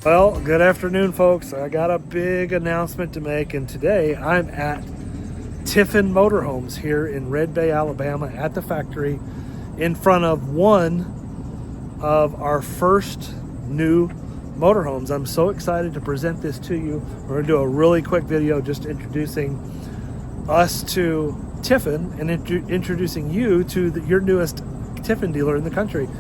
Well, good afternoon, folks. I got a big announcement to make, and today I'm at Tiffin Motorhomes here in Red Bay, Alabama, at the factory in front of one of our first new motorhomes. I'm so excited to present this to you. We're going to do a really quick video just introducing us to Tiffin and introducing you to your newest Tiffin dealer in the country.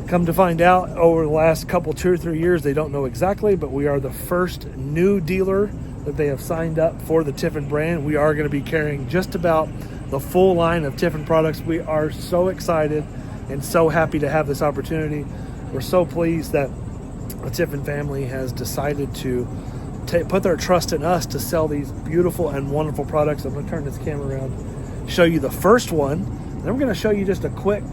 Come to find out, over the last couple, 2 or 3 years, they don't know exactly, but we are the first new dealer that they have signed up for the Tiffin brand. We are going to be carrying just about the full line of Tiffin products. We are so excited and so happy to have this opportunity. We're so pleased that the Tiffin family has decided to put their trust in us to sell these beautiful and wonderful products. I'm going to turn this camera around, show you the first one, then we're going to show you just a quick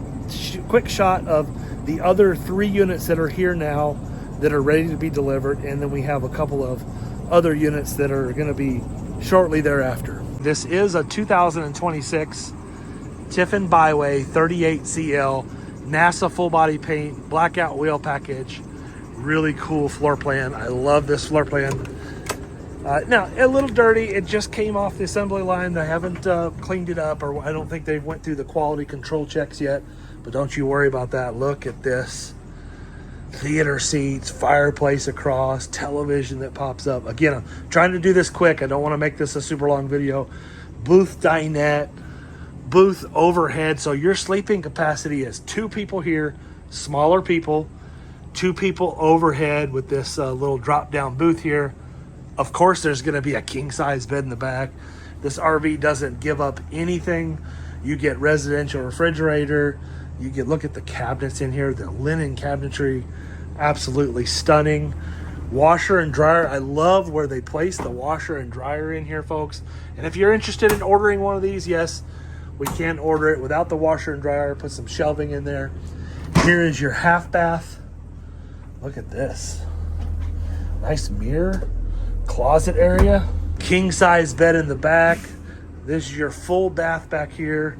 shot of the other 3 units that are here now that are ready to be delivered, and then we have a couple of other units that are going to be shortly thereafter. This is a 2026 Tiffin Byway 38CL NASA full body paint, blackout wheel package. Really cool floor plan. I love this floor plan. Now, a little dirty. It just came off the assembly line. They haven't cleaned it up, or I don't think they went through the quality control checks yet. But don't you worry about that. Look at this. Theater seats, fireplace across, television that pops up. Again, I'm trying to do this quick. I don't want to make this a super long video. Booth dinette, booth overhead. So your sleeping capacity is 2 people here, smaller people, 2 people overhead with this little drop down booth here. Of course, there's going to be a king size bed in the back. This RV doesn't give up anything. You get residential refrigerator. You get, look at the cabinets in here, the linen cabinetry, absolutely stunning. Washer and dryer. I love where they place the washer and dryer in here, folks. And if you're interested in ordering one of these, yes, we can order it without the washer and dryer. Put some shelving in there. Here is your half bath. Look at this. Nice mirror. Closet area. King size bed in the back. This is your full bath back here.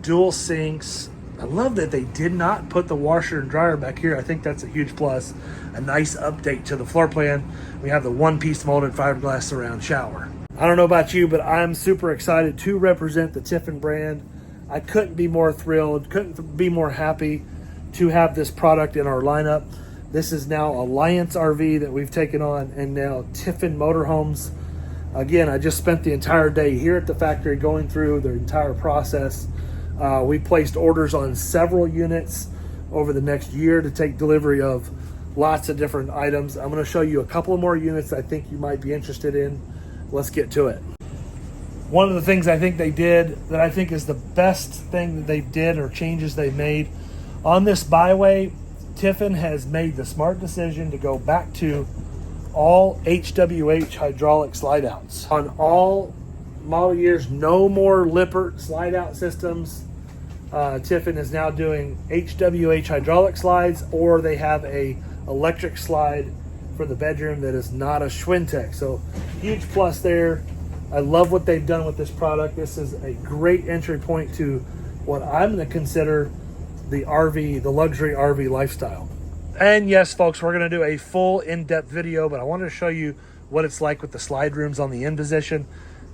Dual sinks. I love that they did not put the washer and dryer back here. I think that's a huge plus. A nice update to the floor plan. We have the one-piece molded fiberglass surround shower. I don't know about you, but I'm super excited to represent the Tiffin brand. I couldn't be more thrilled, couldn't be more happy to have this product in our lineup. This is now Alliance RV that we've taken on, and now Tiffin Motorhomes. Again, I just spent the entire day here at the factory going through the entire process. We placed orders on several units over the next year to take delivery of lots of different items. I'm going to show you a couple more units I think you might be interested in. Let's get to it. One of the things I think they did that I think is the best thing that they did, or changes they made on this Byway, Tiffin has made the smart decision to go back to all HWH hydraulic slide outs. On all model years, no more Lippert slide out systems. Tiffin is now doing HWH hydraulic slides, or they have a electric slide for the bedroom that is not a Schwintek. So huge plus there. I love what they've done with this product. This is a great entry point to what I'm going to consider the RV, the luxury RV lifestyle. And yes, folks, we're going to do a full in-depth video, but I wanted to show you what it's like with the slide rooms on the in position.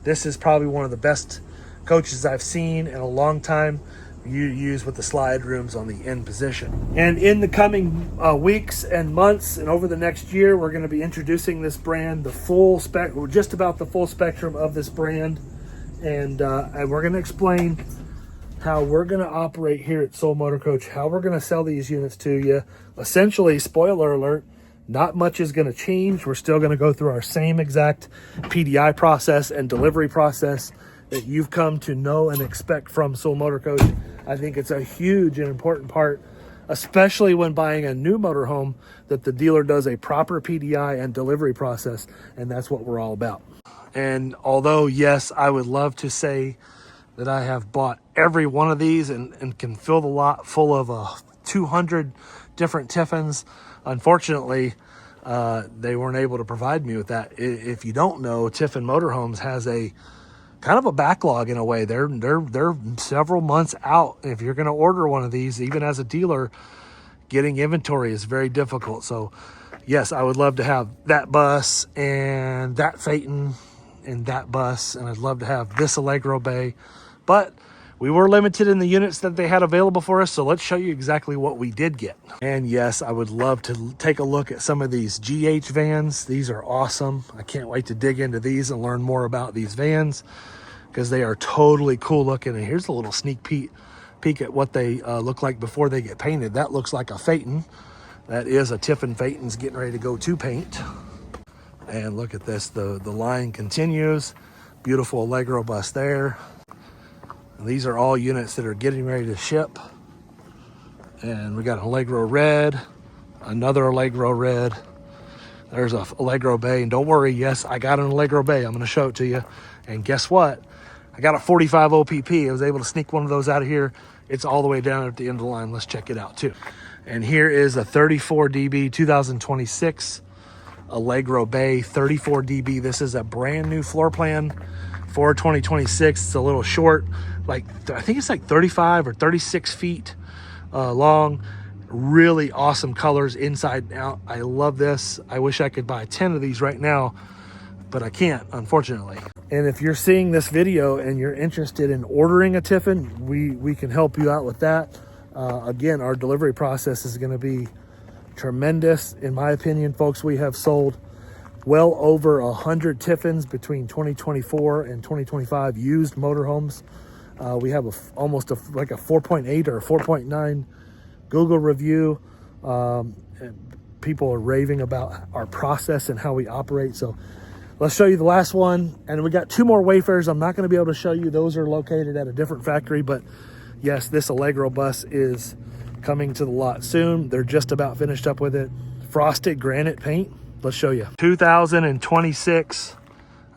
This is probably one of the best coaches I've seen in a long time. You use with the slide rooms on the in position. And in the coming weeks and months and over the next year, we're going to be introducing this brand, the full spec, just about the full spectrum of this brand. And we're going to explain how we're going to operate here at Sewell Motorcoach, how we're going to sell these units to you. Essentially, spoiler alert, not much is going to change. We're still going to go through our same exact PDI process and delivery process that you've come to know and expect from Sewell Motorcoach. I think it's a huge and important part, especially when buying a new motorhome, that the dealer does a proper PDI and delivery process, and that's what we're all about. And although, yes, I would love to say that I have bought every one of these and can fill the lot full of 200 different Tiffins, unfortunately, they weren't able to provide me with that. If you don't know, Tiffin Motorhomes has a kind of a backlog in a way. They're several months out. If you're going to order one of these, even as a dealer, getting inventory is very difficult. So Yes, I would love to have that bus and that Phaeton and that bus, and I'd love to have this Allegro bay, but we were limited in the units that they had available for us, so let's show you exactly what we did get. And yes, I would love to take a look at some of these GH vans. These are awesome. I can't wait to dig into these and learn more about these vans because they are totally cool looking. And here's a little sneak peek at what they look like before they get painted. That looks like a Phaeton. That is a Tiffin Phaeton's getting ready to go to paint. And look at this, the line continues. Beautiful Allegro bus there. And these are all units that are getting ready to ship. And we got an Allegro red, another Allegro red. There's a Allegro bay, and don't worry, yes, I got an Allegro bay. I'm gonna show it to you. And guess what? I got a 45 OPP. I was able to sneak one of those out of here. It's all the way down at the end of the line. Let's check it out too. And here is a 34 dB 2026 Allegro bay, 34 dB. This is a brand new floor plan for 2026. It's a little short, like I think it's like 35 or 36 feet long. Really awesome colors inside and out. I love this. I wish I could buy 10 of these right now, but I can't, unfortunately. And if you're seeing this video and you're interested in ordering a Tiffin, we can help you out with that. Again, our delivery process is going to be tremendous. In my opinion, folks, we have sold well over 100 Tiffins between 2024 and 2025 used motorhomes. We have almost like a 4.8 or a 4.9 Google review. People are raving about our process and how we operate. So let's show you the last one. And we got 2 more Wayfarers. I'm not going to be able to show you. Those are located at a different factory. But yes, this Allegro bus is coming to the lot soon. They're just about finished up with it. Frosted granite paint. Let's show you. 2026.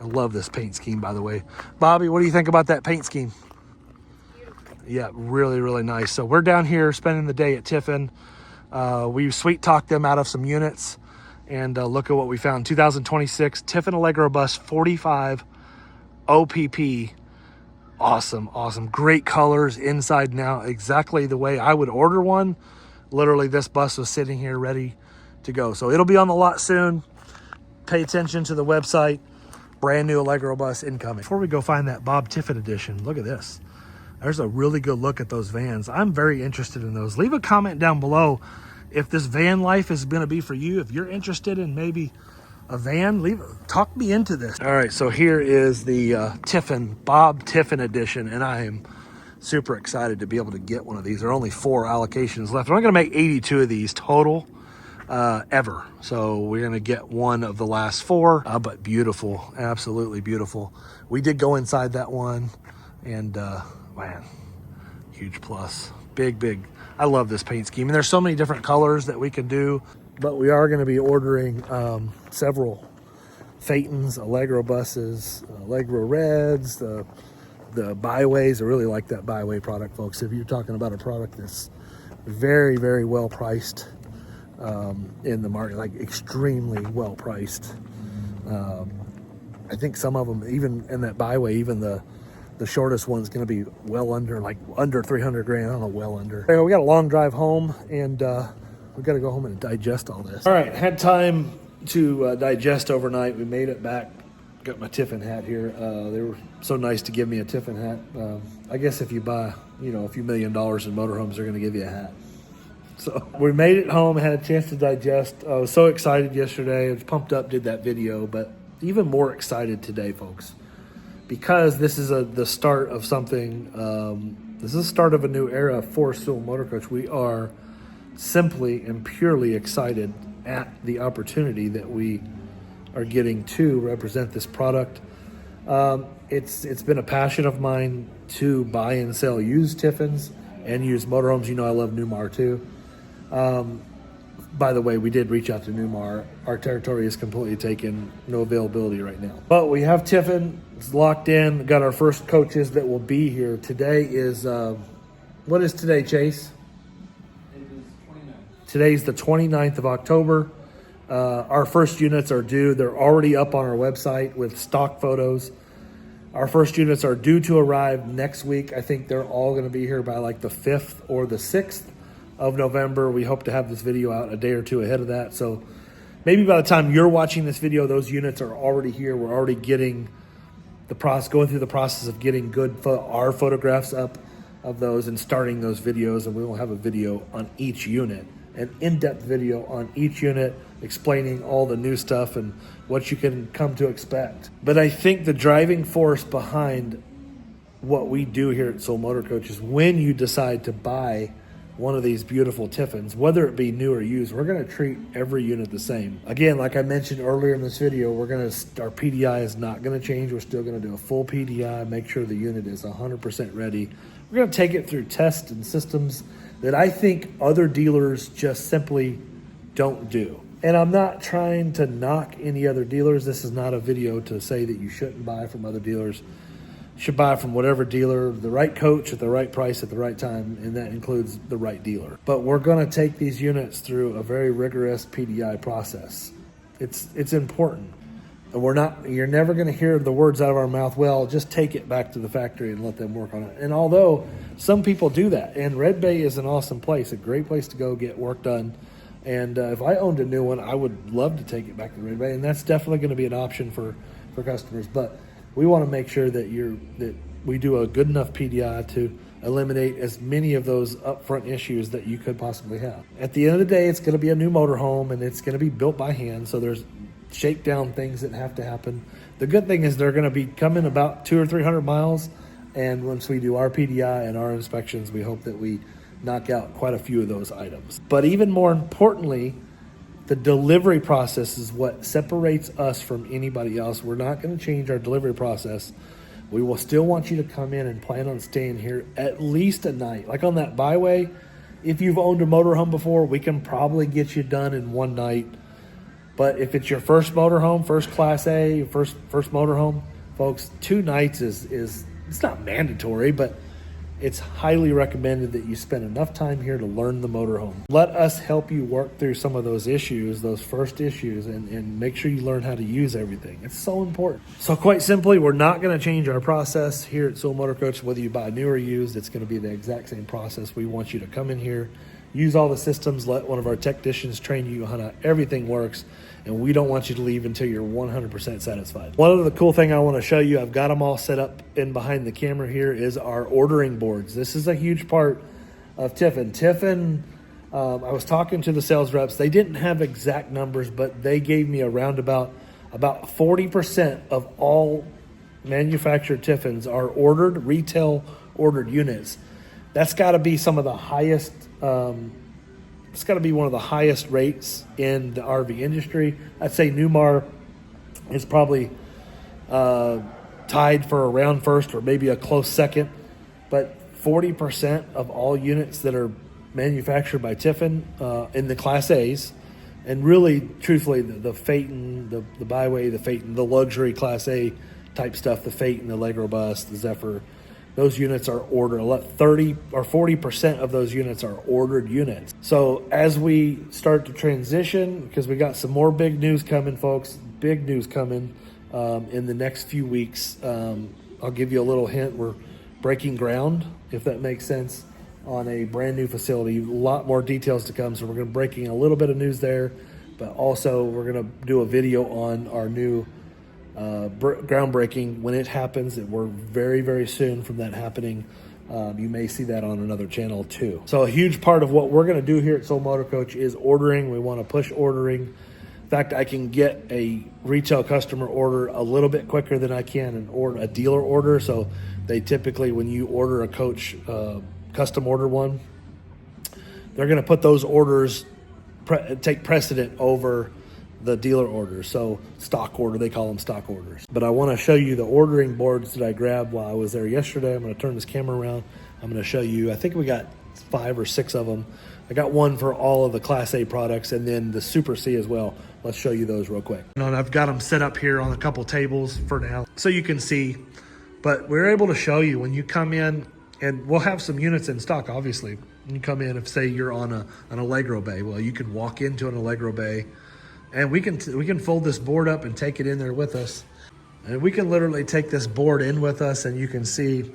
I love this paint scheme, by the way. Bobby, what do you think about that paint scheme? Yeah, really, really nice. So we're down here spending the day at Tiffin. We sweet talked them out of some units, and look at what we found. 2026 Tiffin Allegro bus, 45 OPP. Awesome, awesome. Great colors inside and out. Exactly the way I would order one. Literally, this bus was sitting here ready to go. So it'll be on the lot soon. Pay attention to the website. Brand new Allegro bus incoming. Before we go find that Bob Tiffin edition, look at this. There's a really good look at those vans. I'm very interested in those. Leave a comment down below if this van life is going to be for you. If you're interested in maybe a van, talk me into this. All right, so here is the Tiffin, Bob Tiffin edition, and I am super excited to be able to get one of these. There are only 4 allocations left. I'm going to make 82 of these total ever. So we're going to get one of the last 4, but beautiful, absolutely beautiful. We did go inside that one, and man, huge plus. Big. I love this paint scheme. And there's so many different colors that we can do. But we are going to be ordering several Phaetons, Allegro buses, Allegro Reds, the Byways. I really like that Byway product, folks. If you're talking about a product that's very, very well priced in the market, like extremely well priced. I think some of them, even in that Byway, even the shortest one's going to be well under, like under 300 grand. I don't know, well under. Anyway, we got a long drive home, and we got to go home and digest all this. All right, had time to digest overnight. We made it back. Got my Tiffin hat here. They were so nice to give me a Tiffin hat. I guess if you buy, a few $1 million in motorhomes, they're going to give you a hat. So we made it home, had a chance to digest. I was so excited yesterday. I was pumped up, did that video, but even more excited today, folks, because this is the start of something. This is the start of a new era for Sewell Motorcoach. We are simply and purely excited at the opportunity that we are getting to represent this product. It's been a passion of mine to buy and sell used Tiffins and used motorhomes. I love Newmar too. By the way, we did reach out to Newmar. Our territory is completely taken, no availability right now. But we have Tiffin, it's locked in, got our first coaches that will be here. Today is, what is today, Chase? It is 29th. Today's the 29th of October. Our first units are due. They're already up on our website with stock photos. Our first units are due to arrive next week. I think they're all going to be here by like the 5th or the 6th of November. We hope to have this video out a day or two ahead of that. So maybe by the time you're watching this video, those units are already here. We're already getting going through the process of getting our photographs up of those and starting those videos, and we will have a video on each unit, an in-depth video on each unit explaining all the new stuff and what you can come to expect. But I think the driving force behind what we do here at Sewell Motorcoach is when you decide to buy one of these beautiful Tiffins, whether it be new or used, we're going to treat every unit the same. Again, like I mentioned earlier in this video, our PDI is not going to change. We're still going to do a full PDI, make sure the unit is 100% ready. We're going to take it through tests and systems that I think other dealers just simply don't do. And I'm not trying to knock any other dealers. This is not a video to say that you shouldn't buy from other dealers. You should buy from whatever dealer, the right coach at the right price at the right time, and that includes the right dealer. But we're going to take these units through a very rigorous PDI process. It's important. And you're never going to hear the words out of our mouth, well, just take it back to the factory and let them work on it. And although some people do that, and Red Bay is an awesome place, a great place to go get work done. And if I owned a new one, I would love to take it back to Red Bay, and that's definitely going to be an option for customers. But we want to make sure that we do a good enough PDI to eliminate as many of those upfront issues that you could possibly have. At the end of the day, it's going to be a new motorhome, and it's going to be built by hand, so there's shakedown things that have to happen. The good thing is they're going to be coming about 200 or 300 miles, and once we do our PDI and our inspections, we hope that we knock out quite a few of those items. But even more importantly, the delivery process is what separates us from anybody else. We're not going to change our delivery process. We will still want you to come in and plan on staying here at least a night. Like on that Byway, if you've owned a motorhome before, we can probably get you done in one night. But if it's your first motorhome, first Class A, first motorhome, folks, 2 nights is it's not mandatory, but it's highly recommended that you spend enough time here to learn the motorhome. Let us help you work through some of those issues, those first issues, and make sure you learn how to use everything. It's so important. So quite simply, we're not going to change our process here at Sewell Motorcoach. Whether you buy new or used, it's going to be the exact same process. We want you to come in here, use all the systems, let one of our technicians train you on how everything works, and we don't want you to leave until you're 100% satisfied. One other cool thing I want to show you, I've got them all set up in behind the camera here, is our ordering boards. This is a huge part of Tiffin. I was talking to the sales reps. They didn't have exact numbers, but they gave me about 40% of all manufactured Tiffins are retail ordered units. That's got to be some of the highest, it's got to be one of the highest rates in the RV industry. I'd say Newmar is probably tied for around first or maybe a close second. But 40% of all units that are manufactured by Tiffin in the Class A's, and really, truthfully, the Phaeton, the Byway, the Phaeton, the luxury Class A type stuff, the Phaeton, the Allegro Bus, the Zephyr, those units are ordered. 30 or 40% of those units are ordered units. So as we start to transition, because we got some more big news coming, folks, big news coming in the next few weeks. I'll give you a little hint. We're breaking ground, if that makes sense, on a brand new facility. A lot more details to come. So we're going to breaking a little bit of news there, but also we're going to do a video on our new groundbreaking when it happens. We're very, very soon from that happening. You may see that on another channel too. So a huge part of what we're going to do here at Sewell Motorcoach is ordering. We want to push ordering. In fact, I can get a retail customer order a little bit quicker than I can a dealer order. So they typically, when you order a coach, custom order one, they're going to put those orders take precedent over the dealer orders. So stock order, they call them stock orders. But I want to show you the ordering boards that I grabbed while I was there yesterday. I'm going to turn this camera around. I'm going to show you, I think we got 5 or 6 of them. I got one for all of the Class A products and then the Super C as well. Let's show you those real quick. And I've got them set up here on a couple tables for now so you can see. But we're able to show you when you come in, and we'll have some units in stock, obviously. When you come in, if say you're on an Allegro bay, well, you can walk into an Allegro bay, and we can fold this board up and take it in there with us. And we can literally take this board in with us, and you can see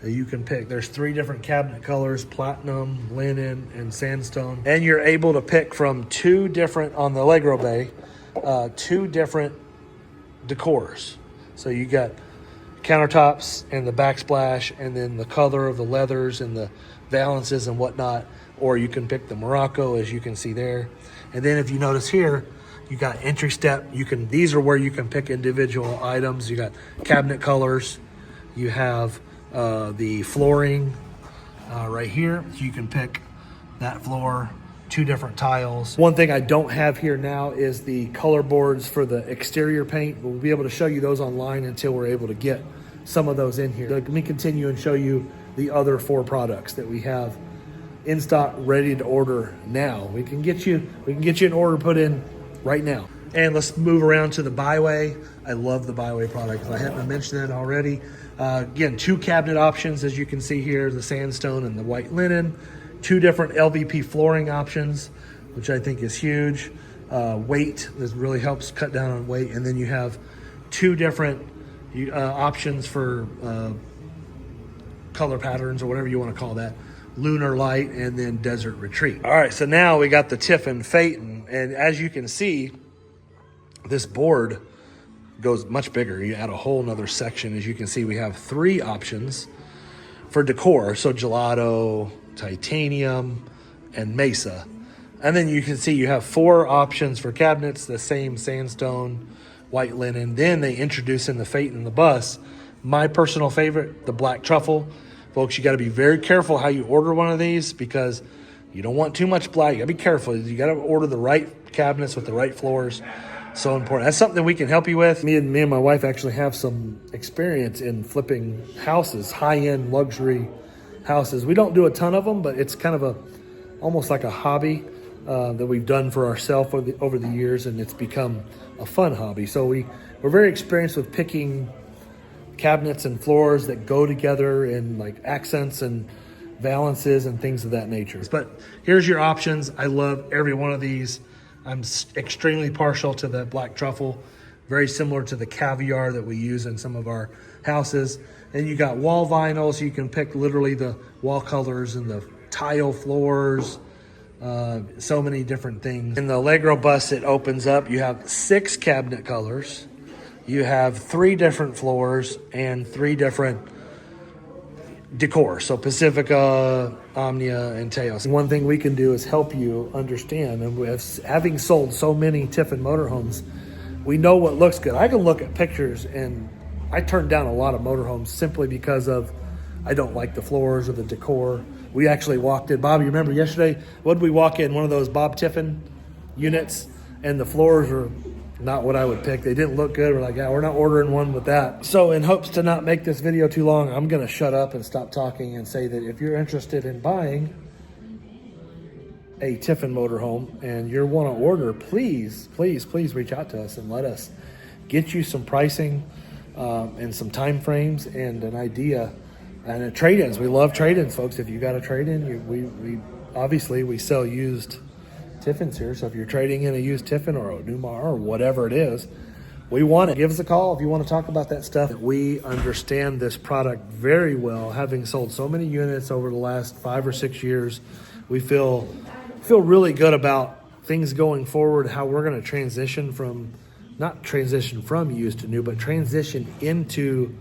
You can pick, there's 3 different cabinet colors: platinum, linen, and sandstone. And you're able to pick from 2 different, on the Allegro Bay, 2 different decors. So you got countertops and the backsplash, and then the color of the leathers and the valances and whatnot. Or you can pick the Morocco, as you can see there. And then if you notice here, you got entry step. These are where you can pick individual items. You got cabinet colors. You have the flooring right here. So you can pick that floor, 2 different tiles. One thing I don't have here now is the color boards for the exterior paint. We'll be able to show you those online until we're able to get some of those in here. Let me continue and show you the other 4 products that we have in stock, ready to order now. We can get you an order put in right now. And let's move around to the Byway. I love the Byway product. I haven't mentioned that already. Again, 2 cabinet options, as you can see here, the sandstone and the white linen. 2 different LVP flooring options, which I think is huge. Weight, this really helps cut down on weight. And then you have 2 different options for color patterns, or whatever you want to call that. Lunar Light, and then Desert Retreat. All right, so now we got the Tiffin Phaeton, and as you can see, this board goes much bigger. You add a whole nother section. As you can see, we have 3 options for decor. So gelato, titanium, and mesa. And then you can see you have 4 options for cabinets, the same sandstone, white linen. Then they introduce in the Phaeton the bus. My personal favorite, the black truffle. Folks, you got to be very careful how you order one of these, because you don't want too much black. You got to be careful. You got to order the right cabinets with the right floors. So important. That's something we can help you with. Me and my wife actually have some experience in flipping houses, high-end luxury houses. We don't do a ton of them, but it's kind of almost like a hobby that we've done for ourselves over the years, and it's become a fun hobby. So we're very experienced with picking cabinets and floors that go together in like accents and valances and things of that nature. But here's your options. I love every one of these. I'm extremely partial to the black truffle, very similar to the caviar that we use in some of our houses. And you got wall vinyl, so you can pick literally the wall colors and the tile floors, so many different things. In the Allegro bus, it opens up. You have 6 cabinet colors. You have 3 different floors and 3 different decor. So Pacifica, Omnia, and Teos. One thing we can do is help you understand, and having sold so many Tiffin motorhomes, we know what looks good. I can look at pictures, and I turn down a lot of motorhomes simply because I don't like the floors or the decor. We actually walked in, Bob, you remember yesterday, what did we walk in? One of those Bob Tiffin units, and the floors were not what I would pick. They didn't look good. We're like, yeah, we're not ordering one with that. So in hopes to not make this video too long, I'm going to shut up and stop talking and say that if you're interested in buying a Tiffin motorhome and you want to order, please reach out to us and let us get you some pricing and some time frames and an idea. And trade-ins, we love trade-ins, folks. If you got a trade-in, we obviously sell used Tiffins here, so if you're trading in a used Tiffin or a Newmar or whatever it is, we want it. Give us a call if you want to talk about that stuff. We understand this product very well, having sold so many units over the last 5 or 6 years. We feel really good about things going forward, how we're going to transition from, not transition from used to new, but transition into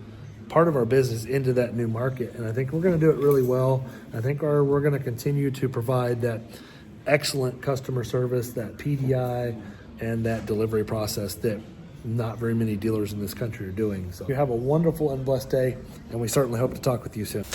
part of our business into that new market. And I think we're going to do it really well. I think we're going to continue to provide that excellent customer service, that PDI, and that delivery process that not very many dealers in this country are doing. So you have a wonderful and blessed day, and we certainly hope to talk with you soon.